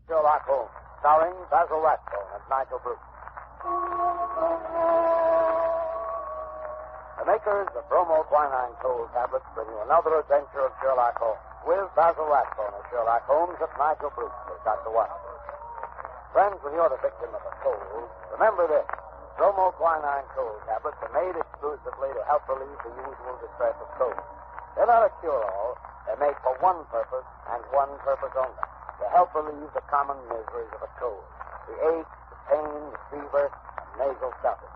Sherlock Holmes, starring Basil Rathbone and Nigel Bruce. The makers of bromoquinine cold tablets bring you another adventure of Sherlock Holmes, with Basil Rathbone as Sherlock Holmes and Nigel Bruce as Dr. Watson. Friends, when you're the victim of a cold, remember this. Bromoquinine cold tablets are made exclusively to help relieve the usual distress of cold. They're not a cure-all. They're made for one purpose, and one purpose only, to help relieve the common miseries of a cold. The ache, the pain, the fever, and nasal stuffing.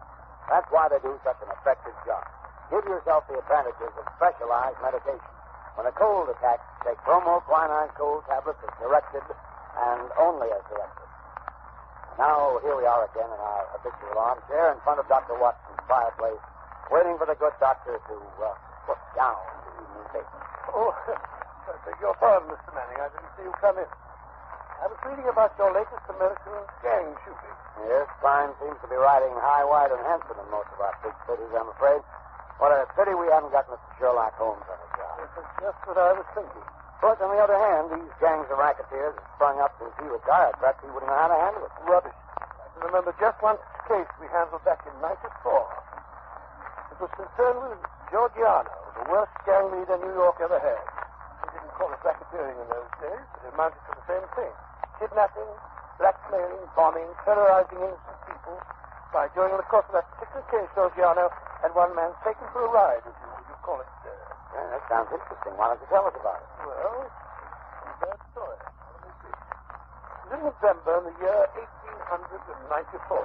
That's why they do such an effective job. Give yourself the advantages of specialized medication. When a cold attacks, take bromoquinine cold tablets as directed, and only as directed. Now, here we are again in our habitual armchair in front of Dr. Watson's fireplace, waiting for the good doctor to put down the evening paper. Oh, I beg your pardon, Mr. Manning. I didn't see you come in. I was reading about your latest American gang shooting. Yes, crime seems to be riding high, wide, and handsome in most of our big cities, I'm afraid. What a pity we haven't got Mr. Sherlock Holmes on the job. This is just what I was thinking. But on the other hand, these gangs of racketeers have sprung up since he retired. Perhaps he wouldn't know how to handle it. Rubbish. I can remember just one case we handled back in 94. It was concerned with Giorgiano, the worst gang leader New York ever had. We didn't call it racketeering in those days, but it amounted to the same thing. Kidnapping, blackmailing, bombing, terrorizing innocent people. By during the course of that particular case, Giorgiano had one man taken for a ride, as you call it. Yeah, that sounds interesting. Why don't you tell us about it? Well, it's a bad story. Let me see. It was in November in the year 1894.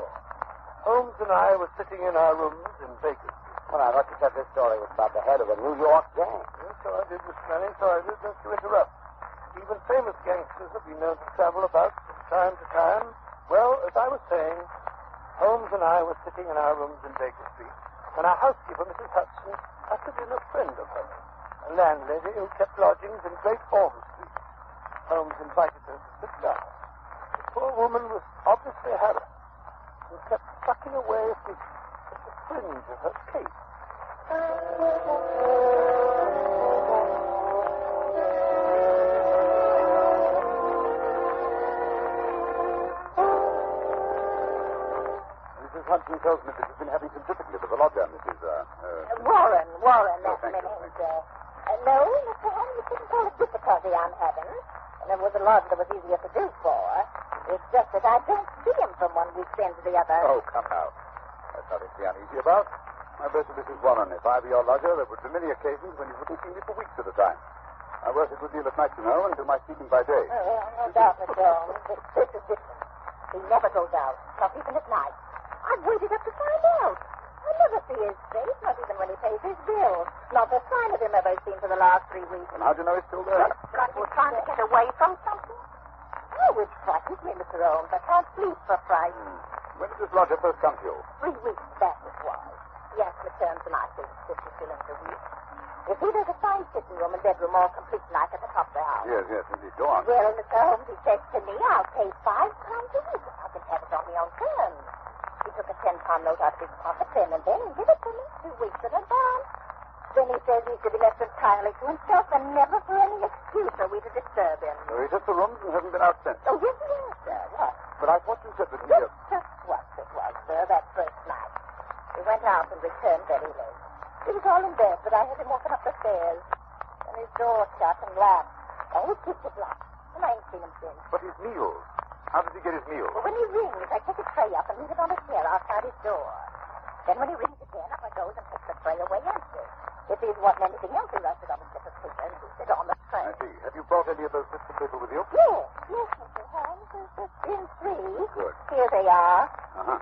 Holmes and I were sitting in our rooms in Baker Street. Well, I thought you said this story was about the head of a New York gang. Yes, so I did, Mr. Manning, so I did. Don't you interrupt. Even famous gangsters have been known to travel about from time to time. Well, as I was saying, Holmes and I were sitting in our rooms in Baker Street, and our housekeeper, Mrs. Hudson, ushered in a friend of hers, a landlady who kept lodgings in Great Orm Street. Holmes invited her to sit down. The poor woman was obviously harassed and kept sucking away at the fringe of her cape. Mrs. Hudson tells me that you've been having some difficulty with the lodger, Mrs. Warren, that's the thank name. you. No, Mr. Henry, you couldn't call it difficulty I'm having. And it was a lodger that was easier to do for. It's just that I don't see him from one weekend to the other. Oh, come now. That's nothing to be uneasy about. My best Mrs. Warren, if I were your lodger, there would be many occasions when you wouldn't see me for weeks at a time. I work a good deal at night, you know, and do my sleeping by day. Oh, no doubt, Mr. Holmes. But this is different. He never goes out, not even at night. I've waited up to find out. I never see his face, not even when he pays his bills. Not a sign of him ever seen for the last 3 weeks. And how do you know he's still there? Like he's trying to get away from something? Oh, it frightens me, Mr. Holmes. I can't sleep for fright. When did this lodger first come to you? 3 weeks back it was. He asked me terms and I paid 50 shillings a week. You see, there's a fine sitting room and bedroom all complete like at the top of the house. Yes, indeed. Go on. Well, Mr. Holmes, he says to me, I'll pay £5 a week if I can have it on my own terms. He took a £10 note out of his pocket then and there and gave it to me 2 weeks in advance. Then he says he's to be left entirely to himself and never for any excuse are we to disturb him. So he took the rooms and hasn't been out since. Oh, yes, he has, sir. What? But I thought you said that he... Just what it was, sir, that first night. He went out and returned very late. He was all in bed, but I heard him walking up the stairs. And his door shut and locked. Oh, it keeps it locked. And I ain't seen him since. But his meals. How did he get his meals? Well, when he rings, I take a tray up and leave it on a chair outside his door. Then when he rings again, up I goes and take the tray away empty. If he wasn't anything else, he writes it on a bit of paper and leaves it on the tray. I see. Have you brought any of those bits of paper with you? Yes, Mr. Holmes. There's been 3. Good. Here they are. Uh-huh.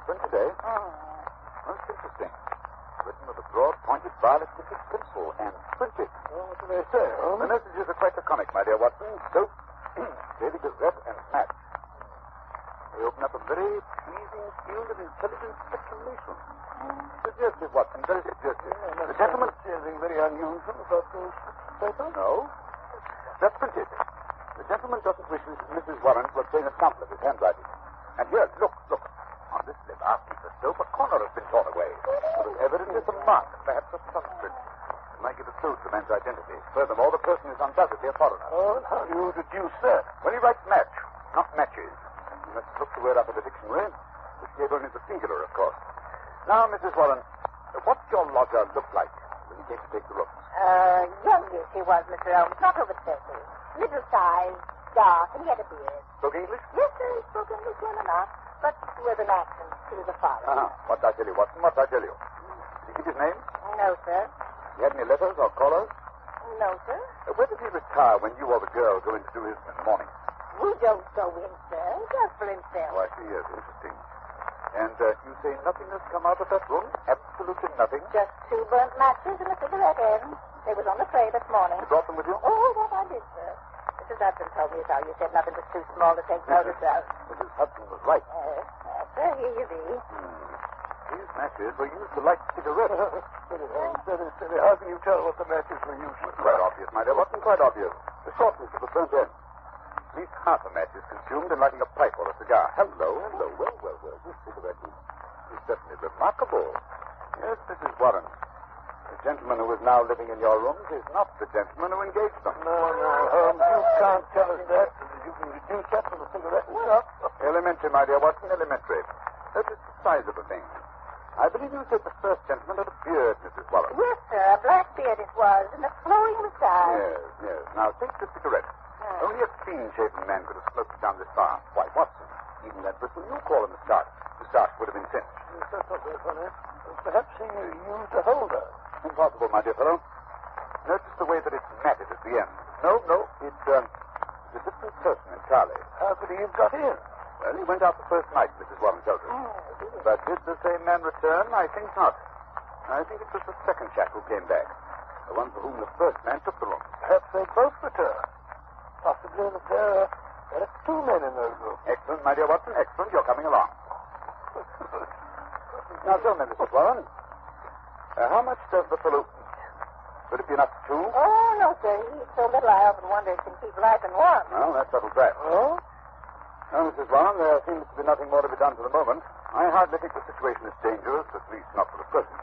When today? Most interesting. Written with a broad, pointed, violet-tipped pencil and printed. Well, what do they say, Holmes? The messages are quite laconic, my dear Watson. Soap, Daily Gazette, and match. They open up a very pleasing field of intelligent speculation. Suggestive, Watson, very suggestive. The gentleman... Anything very unusual about those papers? No. That's printed. The gentleman doesn't wish Mrs. Warren to obtain a sample of his handwriting. And here, look. On this lip, after the soap, a corner has been torn away. There is evidently some mark, perhaps a thumbprint. might give a clue to the man's identity. Furthermore, the person is undoubtedly a foreigner. Oh, and how do you deduce that? When he writes match, not matches. You must look the word up in the dictionary, which gave only the singular, of course. Now, Mrs. Warren, what did your lodger look like when he came to take the room? Youngish he was, Mr. Holmes, not over 30. Middle size, dark, and he had a beard. Spoke English? Yes, sir, he spoke English well enough, but with an accent. He was a foreigner. What did I tell you, Watson? What did I tell you? Did he give his name? No, sir. He had any letters or callers? No, sir. Where did he retire when you or the girl go in to do his in the morning? We don't go in, sir. He does for himself. Oh, I see, yes, interesting. And you say nothing has come out of that room? Absolutely nothing? Just 2 burnt matches and a cigarette end. They was on the tray this morning. You brought them with you? Oh, that I did, sir. Mrs. Hudson told me as how you said nothing was too small to take notice of. Mrs. Hudson was right. Yes, sir, here you be. These matches were used to light cigarettes. Steady. How can you tell what the matches were used for? Quite obvious, my dear. Wasn't quite obvious. The shortness of the burnt end. At least half a match is consumed in lighting a pipe or a cigar. Hello. Well. This cigarette is certainly remarkable. Yes, Mrs. Warren. The gentleman who is now living in your rooms is not the gentleman who engaged them. No, Holmes, you can't tell us that. You can deduce that from the cigarette itself. Elementary, my dear Watson, elementary. Notice the size of the thing. I believe you said the first gentleman had a beard, Mrs. Warren. Yes, sir, a black beard it was, and a flowing moustache. Yes. Now, take the cigarette. Only a clean-shaven man could have smoked it down this far. Why, Watson, even that bristle you call a moustache would have been singed. That's not very funny. Perhaps he used a holder. Impossible, my dear fellow. Notice the way that it's matted at the end. No, it's a different person entirely. How could he have got in? Well, he went out the first night, Mrs. Warren tells us. But did the same man return? I think not. I think it was the second chap who came back. The one for whom the first man took the room. Perhaps they both returned. Possibly that there are 2 men in those rooms. Excellent, my dear Watson, excellent. You're coming along. Now, tell me, Mrs. Warren, how much does the fellow eat? Would it be enough for 2? Oh, no, sir. He eats so little I often wonder if he can keep life in one. Well, that settles that. Oh? Now, Mrs. Warren, there seems to be nothing more to be done for the moment. I hardly think the situation is dangerous, at least not for the present.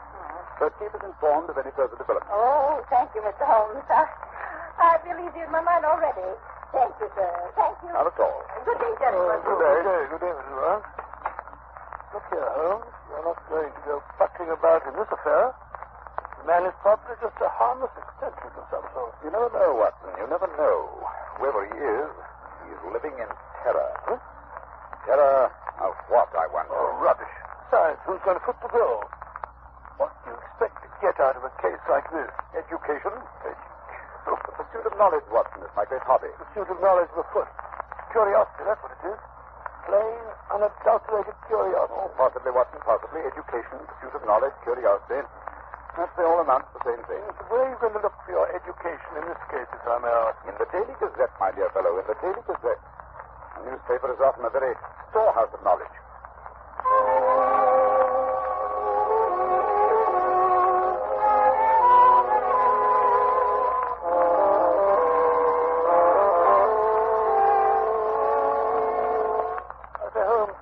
But keep us informed of any further developments. Oh, thank you, Mr. Holmes. I feel easier in my mind already. Thank you, sir. Thank you. Not at all. Good day, gentlemen. Good day. Good day, Mrs. Warren. Look here, Holmes. You're not going to go buckling about in this affair. The man is probably just a harmless eccentric of some sort. You never know, Watson. You never know. Whoever he is, he's living in terror. Huh? Terror of what, I wonder? Oh, rubbish. Besides, who's going to foot the bill? What do you expect to get out of a case like this? Education? The pursuit of knowledge, Watson, is my great hobby. Pursuit of knowledge of afoot. Curiosity, that's what it is. Plain, unadulterated curiosity. Oh, possibly, Watson, possibly. Education, pursuit of knowledge, curiosity. Perhaps they all amount to the same thing. Where are you going to look for your education in this case, if I may ask? In the Daily Gazette, my dear fellow, in the Daily Gazette. A newspaper is often a very storehouse of knowledge.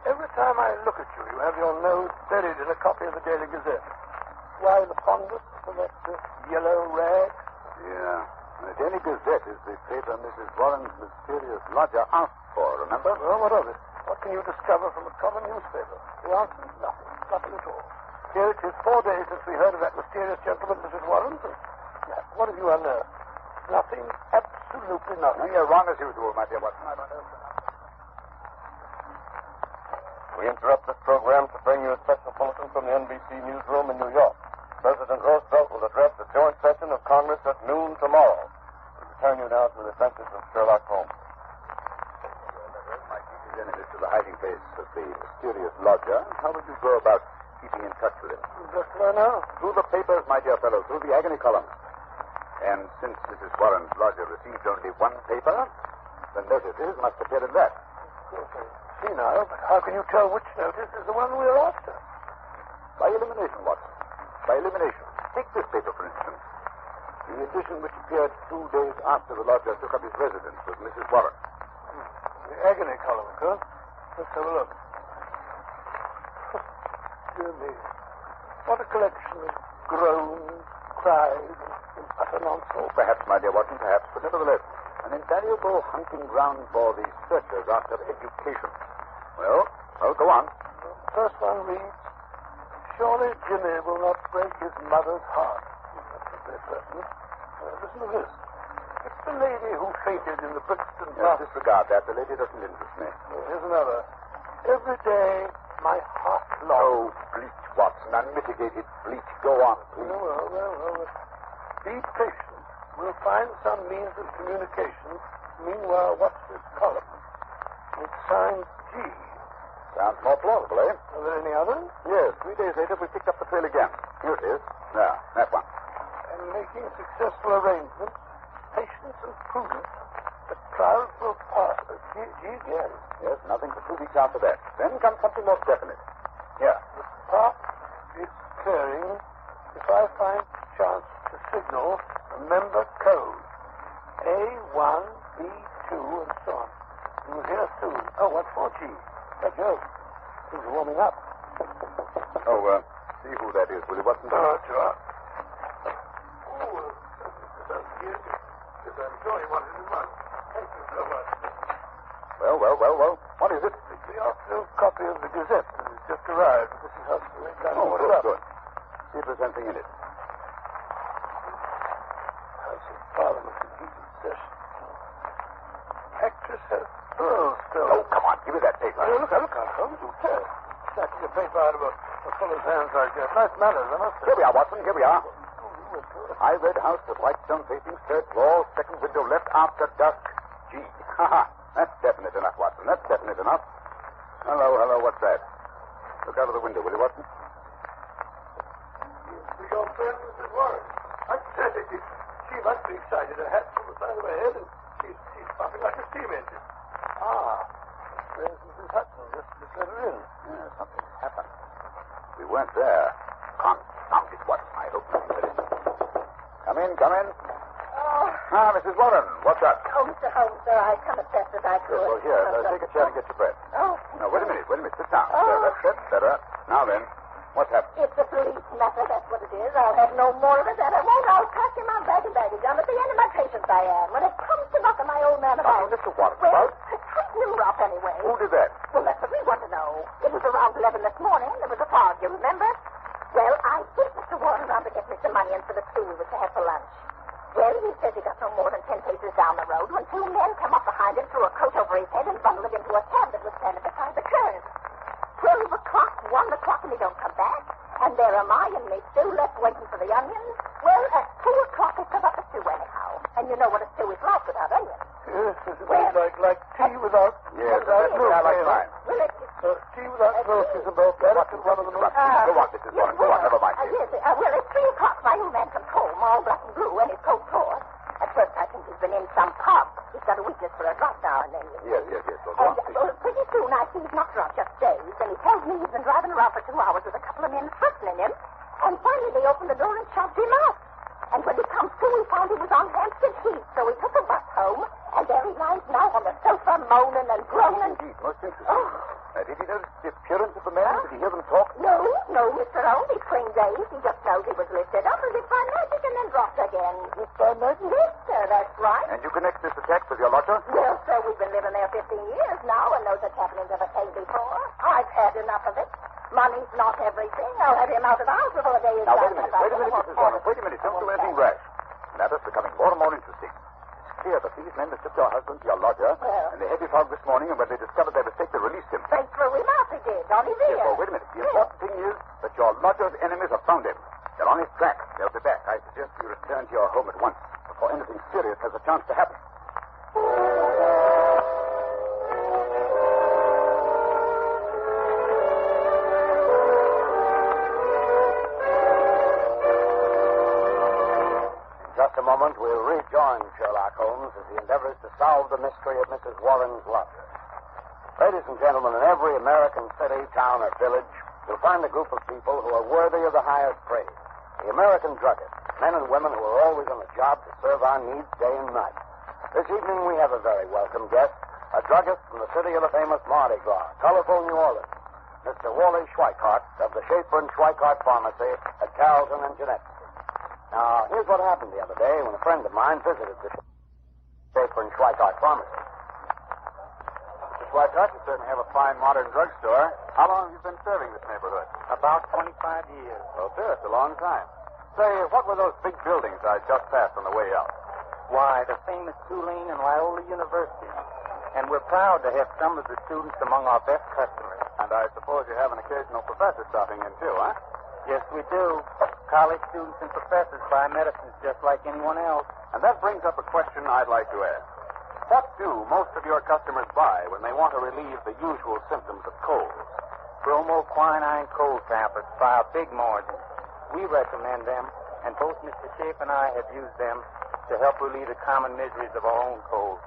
Every time I look at you, you have your nose buried in a copy of the Daily Gazette. Why the fondness for that yellow rag? Yeah. The Daily Gazette is the paper Mrs. Warren's mysterious lodger asked for, remember? Well, what of it? What can you discover from a common newspaper? The answer is nothing. Nothing at all. Here it is 4 days since we heard of that mysterious gentleman, Mrs. Warren. What have you unearthed? Nothing. Absolutely nothing. No, you're wrong as usual, my dear Watson. I've unearthed enough. We interrupt this program to bring you a special bulletin from the NBC newsroom in New York. President Roosevelt will address the joint session of Congress at noon tomorrow. We return you now to the adventures of Sherlock Holmes. My chief enemies to the hiding place of the mysterious lodger. How would you go about keeping in touch with him? Just where now? Through the papers, my dear fellow, through the agony column. And since Mrs. Warren's lodger received only one paper, the notices must appear in that. Okay. See now, but how can you tell which notice is the one we're after? By elimination, Watson. By elimination. Take this paper, for instance. The edition which appeared 2 days after the lodger took up his residence with Mrs. Warren. The agony column, huh? Let's have a look. Dear me. What a collection of groans, cries, and utter nonsense. Oh, perhaps, my dear Watson, perhaps, but nevertheless, an invaluable hunting ground for the searchers after education. Well, go on. The first one reads, surely Jimmy will not break his mother's heart. That's a very certain. Listen to this. It's the lady who fainted in the Brixton bath. Disregard that. The lady doesn't interest me. Here's another. Every day, my heart longs. Oh, bleach, Watson. Unmitigated bleach. Go on, please. Well. Be patient. We'll find some means of communication. Meanwhile, what's this column? It's signed G. Sounds more plausible, eh? Are there any others? Yes. 3 days later, we picked up the trail again. Here it is. There, that one. And making successful arrangements, patience and prudence, the clouds will pass. G again. Yes, nothing for 2 weeks after that. Then comes something more definite. Here. The park is clearing. If I find chance to signal, remember code. A1, B2, and so on. You'll hear soon. Oh, what for, G? Let go. Things are warming up. Oh, see who that is, will you, Watson? Sure. I'm sure you wanted to run. Thank you so much. Well. What is it? It's the afternoon copy of the Gazette. It's just arrived. This is how they kind of ordered up. Good. See if there's anything in it. House of Parliament in heated session. Actress has pearls stolen. Oh, come on. Give me that paper. Look out, Holmes. You tell. Snatching a paper out of a fellow's hands like that. Nice manners, I must say. Here we are, Watson. Here we are. I read house with white stone facing, third floor, second window left after dusk. G. Ha. That's definite enough, Watson. That's definite enough. Hello. What's that? Look out of the window, will you, Watson? Your friend, Mrs. Warren. I said it. She must be excited. Her hat's on the side of her head, and she's puffing like a steam engine. There's Mrs. Hudson. Just let her in. Yeah, something's happened. We weren't there. Confound it, Watson. I hope nothing did it. Come in. Oh. Mrs. Warren, what's up? Oh, Mr. Holmes, sir, I come as fast as I could. Yes, well, here, take a chair and get your breath. Oh. No, wait a minute. Sit down. Oh. That's better. Now then, what's happened? It's a police matter, that's what it is. I'll have no more of it, and I won't. I'll pack him out bag and baggage. I'm at the end of my patience, I am. When it comes to knocking my old man about... Mr. Watson, well, tighten him rough anyway. Who did that? Well, that's what we want to know. It was around 11 this morning. There was a fog, you remember? Well, I sent Mr. Warren around to get me some money in for the stew we were to have for lunch. Well, he says he got no more than 10 paces down the road when 2 men come up behind him, threw a coat over his head, and bundled him into a cab that was standing beside the curb. 12 o'clock, 1 o'clock, and he don't come back. And there am I and me stew left waiting for the onions. Well, at 2 o'clock, it's about the stew anyhow. And you know what a stew is like without onions. Yes, it's like tea without... Yes, without milk. I like mine. Well, tea without milk is about that. It's one of the most... Go on, Mrs. Warren. Go on, never mind. Yes, well, at 3 o'clock, my old man comes home, all black and blue, and his coat torn. At first, I think he's been in some pub. He's got a weakness for a drunk now and then. Yes. Well, go on, please. Pretty soon, I see he's not drunk, just dazed, and he tells me he's been driving around for 2 hours with a couple of men threatening him, and finally they opened the door and shoved him out. And when he comes to, we found he was on Hampstead Heath, so we took a bus home, and there he lies now on the sofa, moaning and groaning. Indeed, most interesting. Oh. Did he notice the appearance of the man? Did he hear them talk? No, Mr. Holmes. He's clean dazed. He just knows he was lifted up as if by magic and then dropped again. If by magic? Yes, sir, that's right. And you connect this attack with your lodger? Well, sir, we've been living there 15 years now, and those happenings ever came before. I've had enough of it. Money's not everything. I'll have him out of the house before the day is Now, done. wait a minute, Mrs. Warren. Wait a minute. Don't do anything rash. The matter's becoming more and more interesting. It's clear that these men mistook your husband to your lodger, and the heavy fog this morning, and when they discovered their mistake, they released him. They threw him out, they did, on his ear. Yes, well, wait a minute. The important thing is that your lodger's enemies have found him. They're on his track. They'll be back. I suggest you return to your home at once before anything serious has a chance to happen. Just a moment, we'll rejoin Sherlock Holmes as he endeavors to solve the mystery of Mrs. Warren's lodger. Ladies and gentlemen, in every American city, town, or village, you'll find a group of people who are worthy of the highest praise. The American druggists, men and women who are always on the job to serve our needs day and night. This evening, we have a very welcome guest, a druggist from the city of the famous Mardi Gras, colorful New Orleans, Mr. Wally Schweikart of the Schaefer and Schweikart Pharmacy at Carrollton and Jeanette. Now, here's what happened the other day when a friend of mine visited the Schaefer and Schweikart pharmacy. Mr. Schweikart, you certainly have a fine modern drugstore. How long have you been serving this neighborhood? About 25 years. Well, sir, it's a long time. Say, what were those big buildings I just passed on the way out? Why, the famous Tulane and Loyola University. And we're proud to have some of the students among our best customers. And I suppose you have an occasional professor stopping in, too, huh? Yes, we do. College students and professors buy medicines just like anyone else. And that brings up a question I'd like to ask. What do most of your customers buy when they want to relieve the usual symptoms of colds? Bromoquinine cold tablets by a big margin. We recommend them, and both Mr. Schaefer and I have used them to help relieve the common miseries of our own colds.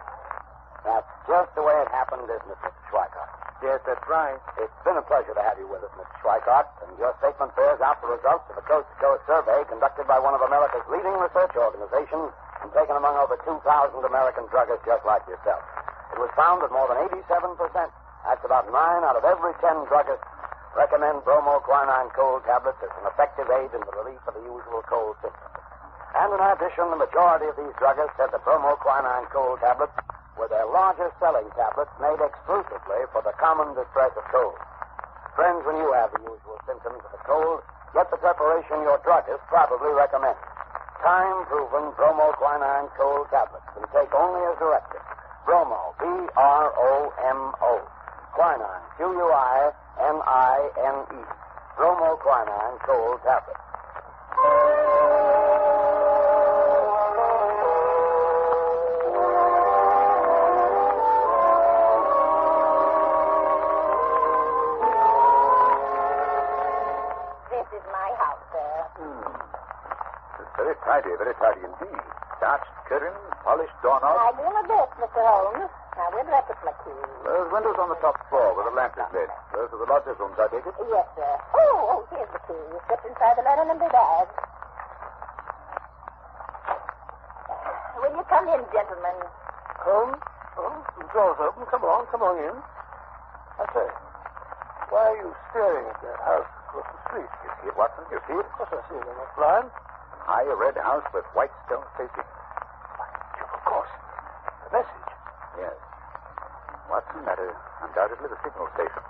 That's just the way it happened, isn't it, Mr. Schweikart? Yes, that's right. It's been a pleasure to have you with us, Mr. Schweikart, and your statement bears out the results of a coast-to-coast survey conducted by one of America's leading research organizations and taken among over 2,000 American druggists just like yourself. It was found that more than 87%, that's about 9 out of every 10 druggists, recommend bromoquinine cold tablets as an effective aid in the relief of the usual cold symptoms. And in addition, the majority of these druggists said that bromoquinine cold tablets were their largest selling tablets made exclusively for the common distress of cold. Friends, when you have the usual symptoms of a cold, get the preparation your druggist probably recommends. Time-proven bromoquinine cold tablets can take only as directed. Bromo, B-R-O-M-O. Quinine, Q-U-I-N-I-N-E. Bromoquinine cold tablets. This is my house, sir. It's very tidy indeed. Starched curtains, polished doorknobs. I do my best, Mr. Holmes. Now, we'll wrap it like you. Those windows on the top floor where the lamp is lit. Those are the lodgers' rooms, I take it? Yes, sir. Oh, here's the key. You slipped inside the letter number bag. Will you come in, gentlemen? Holmes? The door's open. Come on in. I say, why are you staring at that house across the street? You see it, Watson? You see it? Of course I see it. I'm not blind. High red house with white stone facing. Of course. The message. Yes. Watson, that is undoubtedly the signal station.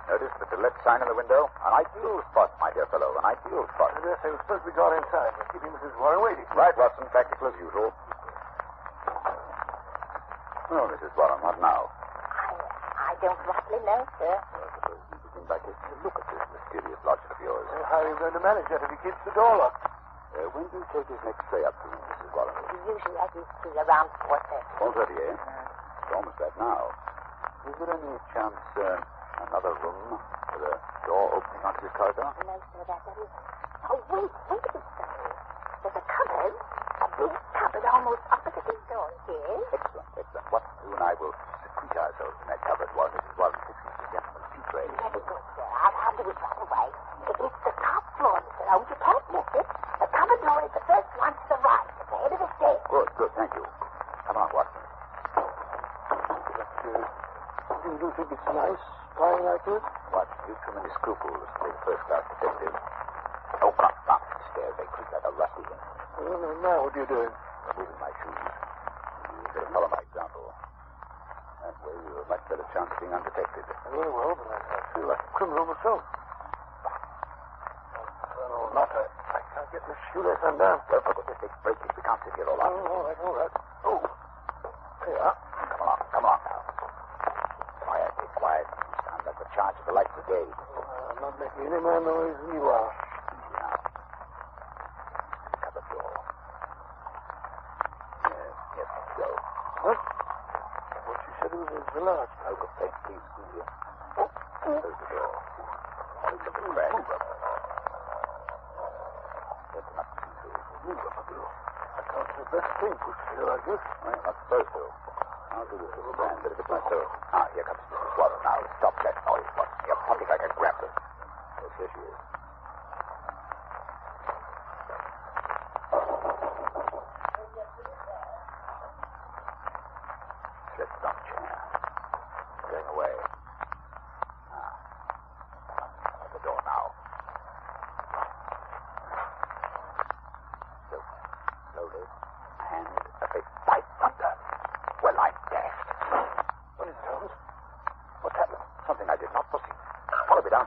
Notice the to let sign in the window? An ideal spot, my dear fellow. An ideal spot. Yes, I was supposed to be gone inside. We're keeping Mrs. Warren waiting. Right, Watson. Practical as usual. Oh, Mrs. Warren, what now? I don't rightly know, sir. I suppose we begin by taking a look at this mysterious lodger of yours. Well, how are you going to manage that if he keeps the door locked? When do you take his next tray up to me, Mrs. Warren? He usually has his tea around 4:30. 4:30, eh? It's almost that now. Is there any chance, another room with a door opening onto this corridor? No, sir, that is... Oh, wait a minute, sir. There's a cupboard. A big cupboard almost opposite his door, yes? Excellent. What you and I will secrete ourselves in that cupboard while Mrs. Warren fixes the gentleman's tea tray. Very good, sir. I'll do it right away. It's the top floor, Mr. Holmes. You can't miss it. The cupboard door is the first one to the right, at the head of the stairs. Good, thank you. Come on, Watson. You think it's nice lying like this? Watson, you've too many scruples to play first-class detective. Oh, come on. Stairs, they creak like a rusty. Well, now what are you doing? Moving my shoes. You better follow my example. That way you'll have a much better chance of being undetected. Very well, but I feel like a criminal myself. Oh, not I can't get this shoelace undone. Well, for goodness sake, break it. We can't sit here all night. All right. Oh, there you are. Come on now. Quiet. You sound like the charge of the light brigade. I'm not making any more noise than you are. Easy now. The cupboard door. Yes, so. What? What you said was a large. I'll go take please, easy. Close the door. Look at the crack. That's not too I can't do the best thing pushed here like this. Well, not supposed to. I'll do this little brand bit of it myself. Here comes Mrs. Warren now. Stop that noise, Watson. You're pumping like a grappler. Yes, here she is. Sit down, chair. Going away. At the door now. So,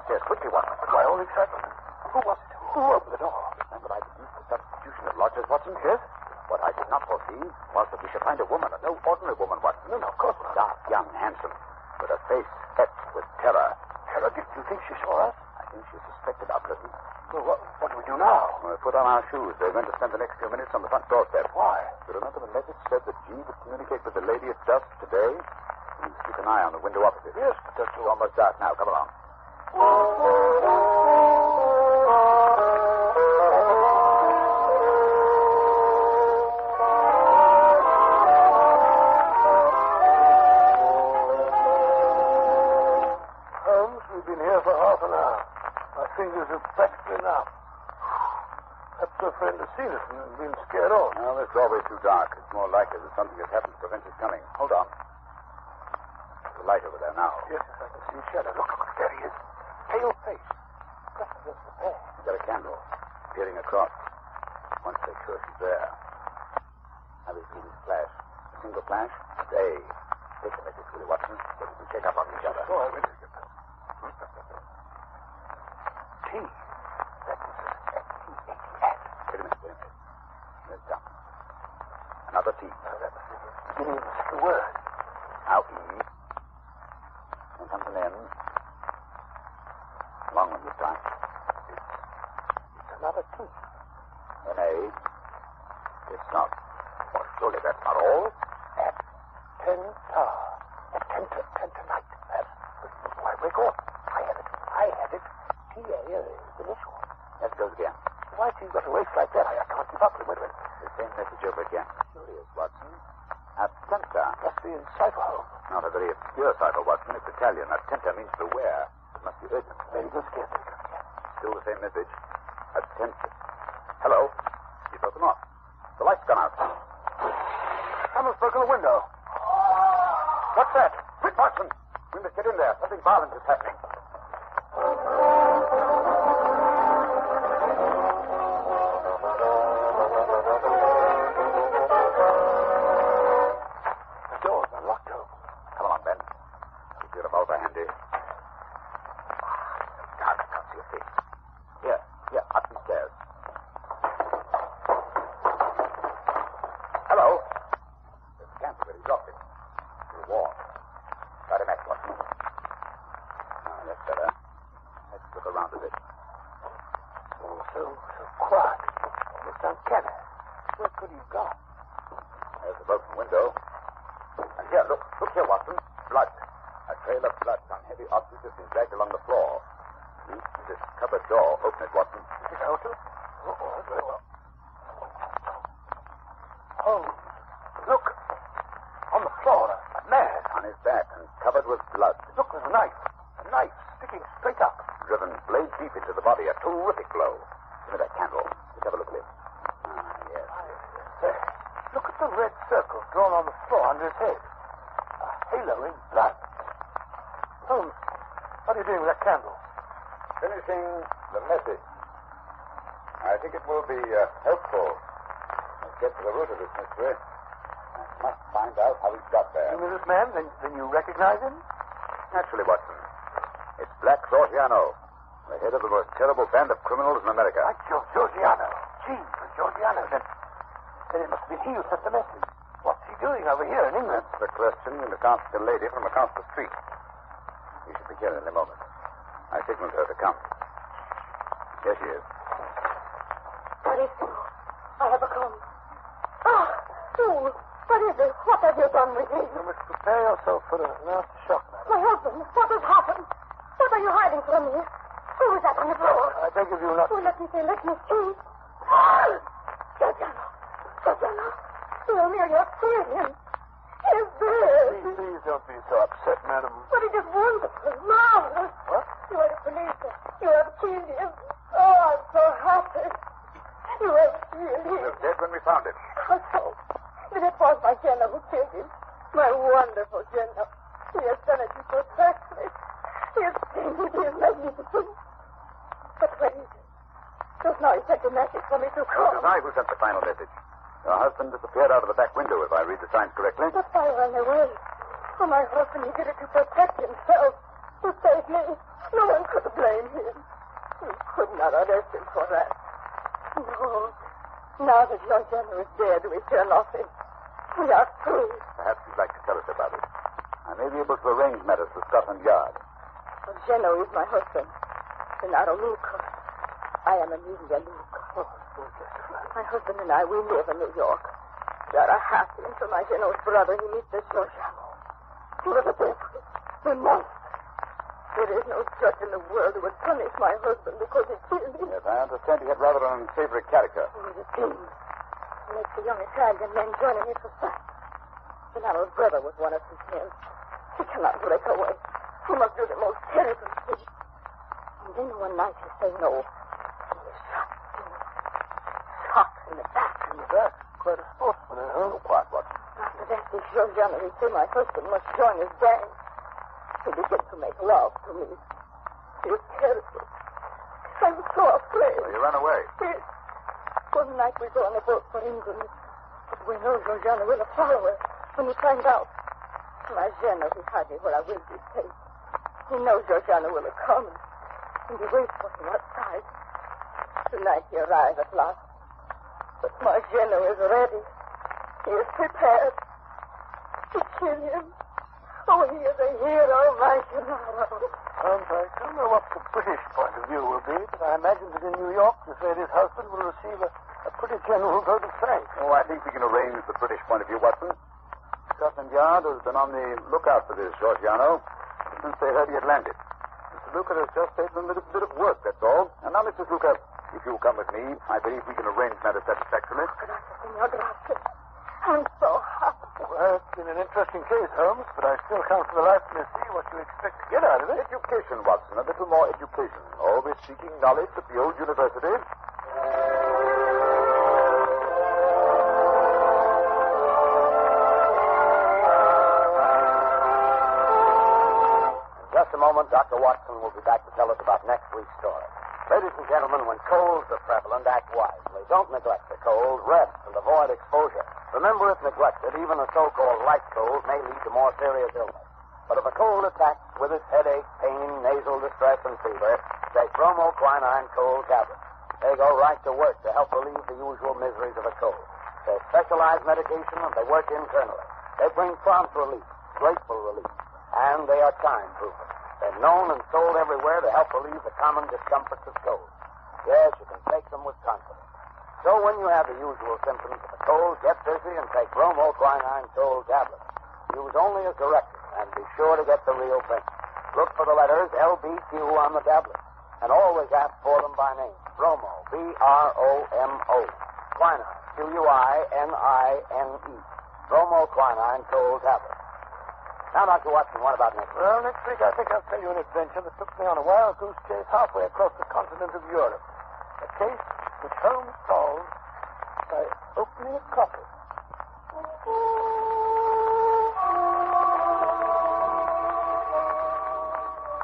upstairs quickly, Watson. My own excitement. Who was it? Who opened the door? Remember, I deduced the substitution of lodgers, Watson? Yes? What I did not foresee was that we should find a woman, no ordinary woman, Watson. No, of course not. Dark, young, handsome, with a face etched with terror. Terror? Do you think she saw us? I think she suspected our presence. Well, what do we do now? We put on our shoes. We're going to spend the next few minutes on the front doorstep. Why? You remember the message said that G would communicate with the lady at dusk today? We must keep an eye on the window opposite. Yes, but that's It's almost dark now. Come along. Holmes, we've been here for half an hour. My fingers are practically numb. Perhaps your friend has seen us and been scared off. Well, this doorway's too dark. It's more likely that something has happened to prevent his coming. Hold on. There's a light over there now. Yes, I can see a shadow. Look, there he is. Pale face. Just the pair. He's got a candle peering across. Once they're sure she's there. Now we see this flash. A single flash. Stay. Take the message, Willie Watson, so we can check up on each other. Oh, I will. T. That is S-T-A-T-S. Wait a minute. There's down. Another T. That was the beginning of the second word. Now E. Then comes an N. Long one this time. It's another T. An A. It's not. Oh, surely that's not all. At Tenta. At Tenta night. That's why break off. I had it. T-A is initial. Let's go again. Why she's got a waist like that? I can't keep up with it. Wait a minute. The same message over again. Curious, Watson. Attenta. Must be in cipher, Holmes. Not a very obscure cipher, Watson. It's Italian. Attenta means beware. It must be urgent. Maybe go scared. Still the same message. Attenta. Hello. You broke them off. The light's gone out. Someone's broken the window. What's that? Quick, Watson. We must get in there. Something violent is happening. The door's unlocked, Holmes. Come along, Ben. Keep your revolver handy. Dark, I can't see a face. Here, up these stairs. Hello. There's a camp where he dropped it. It's warm. Got a match, Watson. That's better. Let's look around a bit. Oh, so quiet. Almost uncanny. Where could he have gone? There's the broken window. And here, look here, Watson. Blood. A trail of blood on heavy objects has been dragged along the floor. Use this cupboard door. Open it, Watson. Is it open? Oh, very well. Holmes, look. On the floor, a man. On his back and covered with blood. Look, there's a knife. A knife sticking straight up. Driven blade deep into the body. A terrific blow. Give me that candle. Let's have a look at it. Yes. There. Look at the red circle drawn on the floor under his head. A halo in blood. Holmes, what are you doing with that candle? Finishing the message. I think it will be helpful. Let's get to the root of this mystery. I must find out how he got there. You mean this man? Then you recognize him? Naturally, Watson. It's Black Georgiano, the head of the most terrible band of criminals in America. Like Georgiano. Gee, Georgiano. Then it must be he who sent the message. What's he doing over here in England? That's the question you must ask a lady from across the street. We should be here in a moment. I signaled her to come. Here she is. What is it? I have a cold. Ah, fool. What is it? What have you done with me? You must prepare yourself for a nasty shock, madam. My husband, what has happened? What are you hiding from me? Who is that on the floor? I beg of you not... Oh, let me see. Georgiano. Tell me, you're seeing him. He's there. Please don't be so upset, madam. But it is wonderful, marvelous. What? You are the police. You have killed him. Oh, I'm so happy. You have killed He him. was dead when we found him. How so? Then it was my Jenna who killed him. My wonderful Jenna. He has done it before perfectly. He has painted him magnificent. But where is he? Just now he sent a message for me to It come. was I who sent the final message. Your husband disappeared out of the back window, if I read the signs correctly. But I ran away. For my husband, he did it to protect himself. To save me. No one could blame Now that your general is dead, we fear nothing. We are free. Perhaps you'd like to tell us about it. I may be able to arrange matters with Scotland Yard. Geno is my husband. Gennaro Luca. I am Amelia Luca. My husband and I, we live in New York. We are happy until my Geno's brother, he meets this Giorgiano. He was a devil. A monster. There is no judge in the world who would punish my husband because he killed him. Yes, I understand he had rather an unsavory character. He was a king. He makes the young Italian men join in his society. Gennaro's brother was one of his men. He cannot break away. He must do the most terrible thing. And then one night he say no. He is shot. Shot in the back. In the back? Quite a sportsman, huh? What? After that, this Giorgiano, he say my husband must join his gang. He began to make love to me. He was terrible. I was so afraid. So you ran away? Yes. One night we go on a boat for England. But we know Giorgiano will follow us when he finds out. My Geno, he hide me where I will be safe. He knows Giorgiano will come, and he waits for him outside. Tonight he arrives at last. But my Geno is ready. He is prepared to kill him. Oh, he is a hero, my Gennaro. Holmes, I don't know what the British point of view will be, but I imagine that in New York, this lady's husband will receive a pretty general vote of thanks. Oh, I think we can arrange the British point of view, Watson. Scotland Yard has been on the lookout for this Giorgiano since they heard he had landed. Mr. Luca has just taken a little bit of work, that's all. And now, Mrs. Luca, if you'll come with me, I believe we can arrange matters satisfactorily. Gracias, senor, gracias. I'm so happy. Well, it's been an interesting case, Holmes, but I still can't for the life of me see what you expect to get out of it. Education, Watson, a little more education. Always seeking knowledge at the old university. In just a moment, Dr. Watson will be back to tell us about next week's story. Ladies and gentlemen, when colds are prevalent, act wisely. Don't neglect the cold. Rest and avoid exposure. Remember, if neglected, even a so-called light cold may lead to more serious illness. But if a cold attacks with its headache, pain, nasal distress, and fever, take bromoquinine cold tablets. They go right to work to help relieve the usual miseries of a cold. They're specialized medication, and they work internally. They bring prompt relief, grateful relief, and they are time-proven. They're known and sold everywhere to help relieve the common discomforts of cold. Yes, you can take them with confidence. So when you have the usual symptoms of a cold, get busy and take bromoquinine cold tablets. Use only as directed, and be sure to get the real thing. Look for the letters LBQ on the tablet, and always ask for them by name. Bromo, B-R-O-M-O. Quinine, Q-U-I-N-I-N-E. Bromoquinine cold tablets. Now, Dr. Watson, what about next week? Well, next week I think I'll tell you an adventure that took me on a wild goose chase halfway across the continent of Europe. A case which Holmes solved by opening a coffer.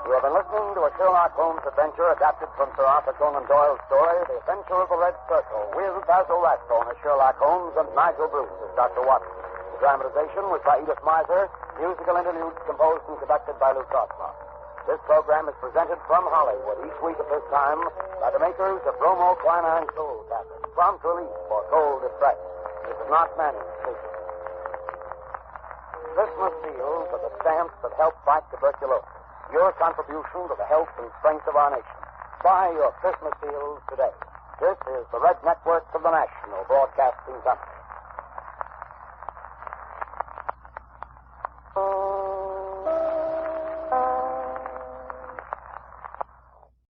You have been listening to a Sherlock Holmes adventure adapted from Sir Arthur Conan Doyle's story, The Adventure of the Red Circle, with Basil Rathbone as Sherlock Holmes and Nigel Bruce as Dr. Watson. The dramatization was by Edith Miser, musical interludes composed and conducted by Lou Crossmark. This program is presented from Hollywood each week at this time by the makers of bromoquinine cold tablets, prompt relief for cold distress. This is not managed speaking. Christmas seals are the stamps that help fight tuberculosis. Your contribution to the health and strength of our nation. Buy your Christmas seals today. This is the Red Network of the National Broadcasting Company.